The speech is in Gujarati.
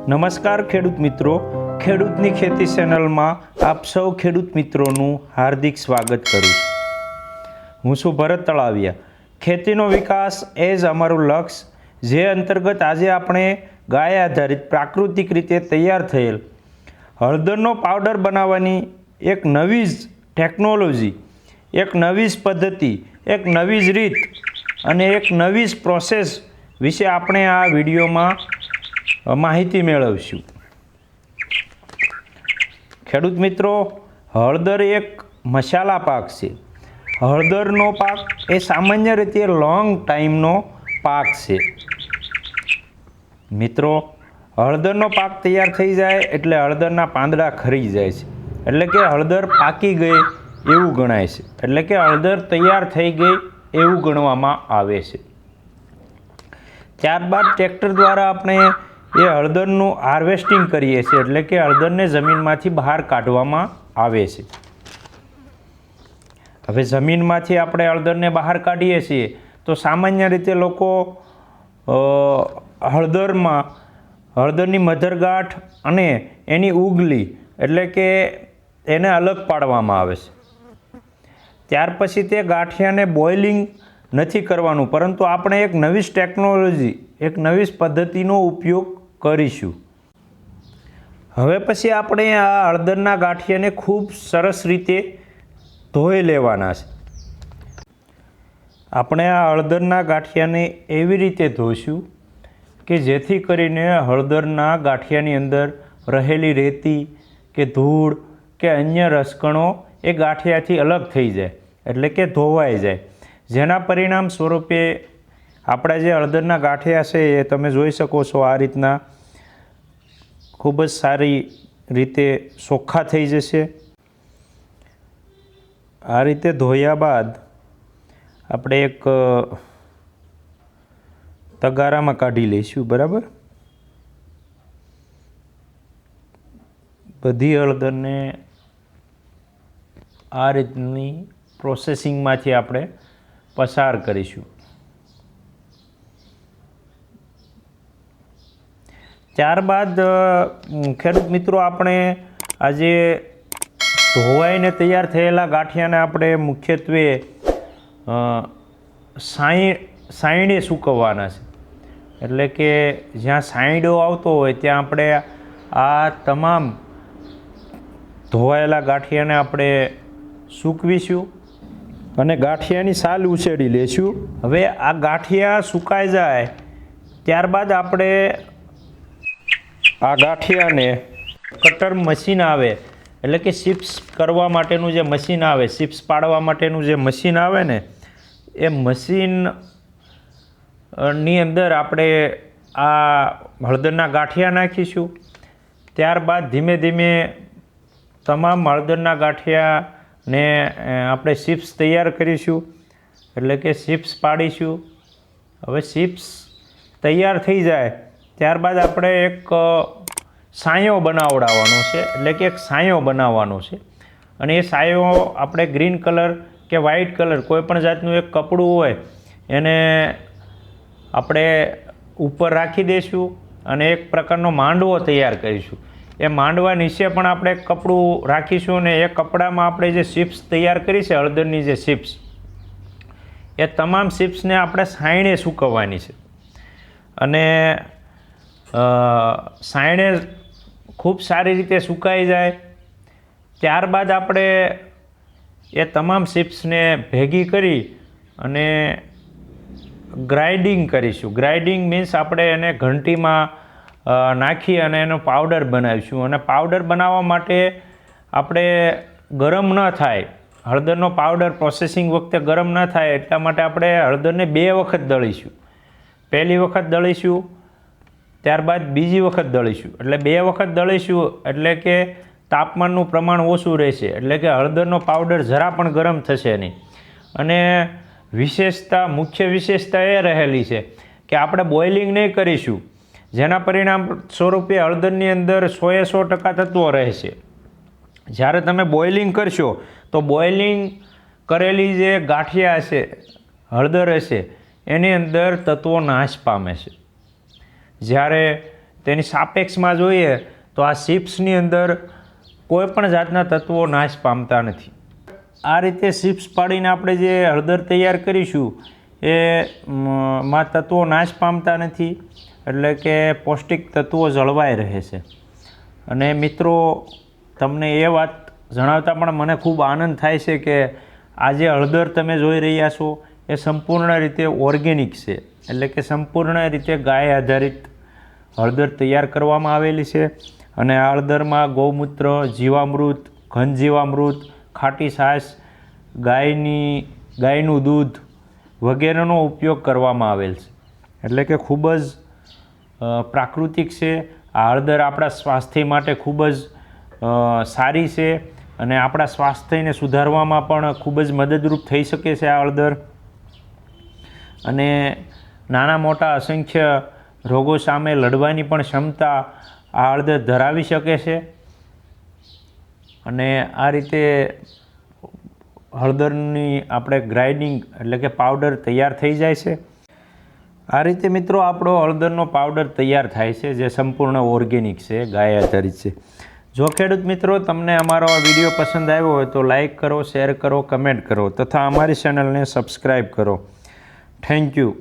નમસ્કાર ખેડૂત મિત્રો, ખેડૂતની ખેતી ચેનલમાં આપ સૌ ખેડૂત મિત્રોનું હાર્દિક સ્વાગત કરું છું. હું છું ભરત તળાવિયા. ખેતીનો વિકાસ એ જ અમારું લક્ષ્ય, જે અંતર્ગત આજે આપણે ગાય આધારિત પ્રાકૃતિક રીતે તૈયાર થયેલ હળદરનો પાવડર બનાવવાની એક નવી જ ટેકનોલોજી, એક નવી જ પદ્ધતિ, એક નવી જ રીત અને એક નવી જ પ્રોસેસ વિશે આપણે આ વિડીયોમાં માહિતી મેળવશું. ખેડૂત મિત્રો, હળદર એક મસાલા પાક છે. હળદરનો પાક એ સામાન્ય રીતે લોંગ ટાઈમનો પાક છે. મિત્રો, હળદરનો પાક તૈયાર થઈ જાય એટલે હળદરના પાંદડા ખરી જાય છે, એટલે કે હળદર પાકી ગઈ એવું ગણાય છે, એટલે કે હળદર તૈયાર થઈ ગઈ એવું ગણવામાં આવે છે. ત્યારબાદ ટ્રેક્ટર દ્વારા આપણે એ હળદરનું હાર્વેસ્ટિંગ કરીએ છીએ, એટલે કે હળદરને જમીનમાંથી બહાર કાઢવામાં આવે છે. હવે જમીનમાંથી આપણે હળદરને બહાર કાઢીએ છીએ તો સામાન્ય રીતે લોકો હળદરની મધરગાંઠ અને એની ઉગલી, એટલે કે એને અલગ પાડવામાં આવે છે. ત્યાર પછી તે ગાંઠિયાને બોઇલિંગ નથી કરવાનું, પરંતુ આપણે એક નવી જ ટેકનોલોજી, એક નવી જ પદ્ધતિનો ઉપયોગ કરીશું. હવે પછી આપણે આ હળદરના ગાંઠિયાને ખૂબ સરસ રીતે ધોઈ લેવાના છે. આપણે આ હળદરના ગાંઠિયાને એવી રીતે ધોઈશું કે જેથી કરીને હળદરના ગાંઠિયાની અંદર રહેલી રેતી કે ધૂળ કે અન્ય રસકણો એ ગાંઠિયાથી અલગ થઈ જાય, એટલે કે ધોવાઈ જાય. જેના પરિણામ સ્વરૂપે આપણા જે હળદરના ગાંઠિયા છે એ તમે જોઈ શકો છો, આ રીતના ખૂબ જ સારી રીતે ચોખ્ખા થઈ જશે. આ રીતે ધોયા બાદ આપણે એક તગારામાં કાઢી લઈશું. બરાબર, બધી હળદરને આ રીતની પ્રોસેસિંગમાંથી આપણે પસાર કરીશું. ત્યારબાદ ખેડૂત મિત્રો, આપણે આજે ધોવાઈને તૈયાર થયેલા ગાંઠિયાને આપણે મુખ્યત્વે સાયણે સૂકવવાના છે, એટલે કે જ્યાં સાયડો આવતો હોય ત્યાં આપણે આ તમામ ધોવાયેલા ગાંઠિયાને આપણે સૂકવીશું અને ગાંઠિયાની સાલ ઉછેડી લેશું. હવે આ ગાંઠિયા સુકાઈ જાય ત્યારબાદ આપણે આ ગાંઠિયાને કટર મશીન આવે, એટલે કે ચિપ્સ કરવા માટેનું જે મશીન આવે, ચિપ્સ પાડવા માટેનું જે મશીન આવે ને, એ મશીનની અંદર આપણે આ હળદરના ગાંઠિયા નાખીશું. ત્યારબાદ ધીમે ધીમે તમામ હળદરના ગાંઠિયાને આપણે ચિપ્સ તૈયાર કરીશું, એટલે કે ચિપ્સ પાડીશું. હવે ચિપ્સ તૈયાર થઈ જાય ત્યારબાદ આપણે એક સાયો બનાવડાવવાનો છે, એટલે કે એક સાયો બનાવવાનો છે. અને એ સાયો આપણે ગ્રીન કલર કે વ્હાઇટ કલર કોઈ પણ જાતનું એક કપડું હોય એને આપણે ઉપર રાખી દઈશું અને એક પ્રકારનો માંડવો તૈયાર કરીશું. એ માંડવા નીચે પણ આપણે કપડું રાખીશું અને એ કપડામાં આપણે જે ચિપ્સ તૈયાર કરી છે, હળદરની જે ચિપ્સ, એ તમામ ચિપ્સને આપણે સાયણે સૂકવવાની છે. અને સાયણે ખૂબ સારી રીતે સુકાઈ જાય ત્યારબાદ આપણે એ તમામ ચિપ્સને ભેગી કરી અને ગ્રાઇન્ડિંગ કરીશું. ગ્રાઇન્ડિંગ મીન્સ આપણે એને ઘંટીમાં નાખી અને એનો પાવડર બનાવીશું. અને પાવડર બનાવવા માટે આપણે ગરમ ન થાય, હળદરનો પાવડર પ્રોસેસિંગ વખતે ગરમ ન થાય એટલા માટે આપણે હળદરને 2 વખત દળીશું. પહેલી વખત દળીશું, ત્યારબાદ બીજી વખત દળીશું. એટલે 2 વખત દળીશું એટલે કે તાપમાનનું પ્રમાણ ઓછું રહેશે, એટલે કે હળદરનો પાવડર જરા પણ ગરમ થશે નહીં. અને મુખ્ય વિશેષતા એ રહેલી છે કે આપણે બોઇલિંગ નહીં કરીશું, જેના પરિણામ સ્વરૂપે હળદરની અંદર 100% તત્વો રહેશે. જ્યારે તમે બોઇલિંગ કરશો તો બોઇલિંગ કરેલી જે ગાંઠિયા હશે, હળદર હશે, એની અંદર તત્વો નાશ પામે છે. જ્યારે તેની સાપેક્ષમાં જોઈએ તો આ ચિપ્સની અંદર કોઈ પણ જાતના તત્વો નાશ પામતા નથી. આ રીતે ચિપ્સ પાડીને આપણે જે હળદર તૈયાર કરીશું એ માં તત્વો નાશ પામતા નથી, એટલે કે પૌષ્ટિક તત્વો જળવાઈ રહે છે. અને મિત્રો, તમને એ વાત જણાવતા પણ મને ખૂબ આનંદ થાય છે કે આ જે હળદર તમે જોઈ રહ્યા છો એ સંપૂર્ણ રીતે ઓર્ગેનિક છે, એટલે કે સંપૂર્ણ રીતે ગાય આધારિત હળદર તૈયાર કરવામાં આવેલી છે. અને આ હળદરમાં ગૌમૂત્ર, જીવામૃત, ઘન જીવામૃત, ખાટી છાશ, ગાયનું દૂધ વગેરેનો ઉપયોગ કરવામાં આવેલ છે, એટલે કે ખૂબ જ પ્રાકૃતિક છે. આ હળદર આપણા સ્વાસ્થ્ય માટે ખૂબ જ સારી છે અને આપણા સ્વાસ્થ્યને સુધારવામાં પણ ખૂબ જ મદદરૂપ થઈ શકે છે આ હળદર. અને નાના મોટા અસંખ્ય રોગો સામે લડવાની પણ ક્ષમતા આ હળદર ધરાવી શકે છે. અને આ રીતે હળદરની આપણે ગ્રાઇન્ડિંગ એટલે કે પાવડર તૈયાર થઈ જાય છે. આ રીતે મિત્રો આપણો હળદરનો પાવડર તૈયાર થાય છે, જે સંપૂર્ણ ઓર્ગેનિક છે, ગાય આધારિત છે. જો ખેડૂત મિત્રો તમને અમારો આ વિડીયો પસંદ આવ્યો હોય તો લાઈક કરો, શેર કરો, કમેન્ટ કરો તથા અમારી ચેનલને સબસ્ક્રાઈબ કરો. Thank you.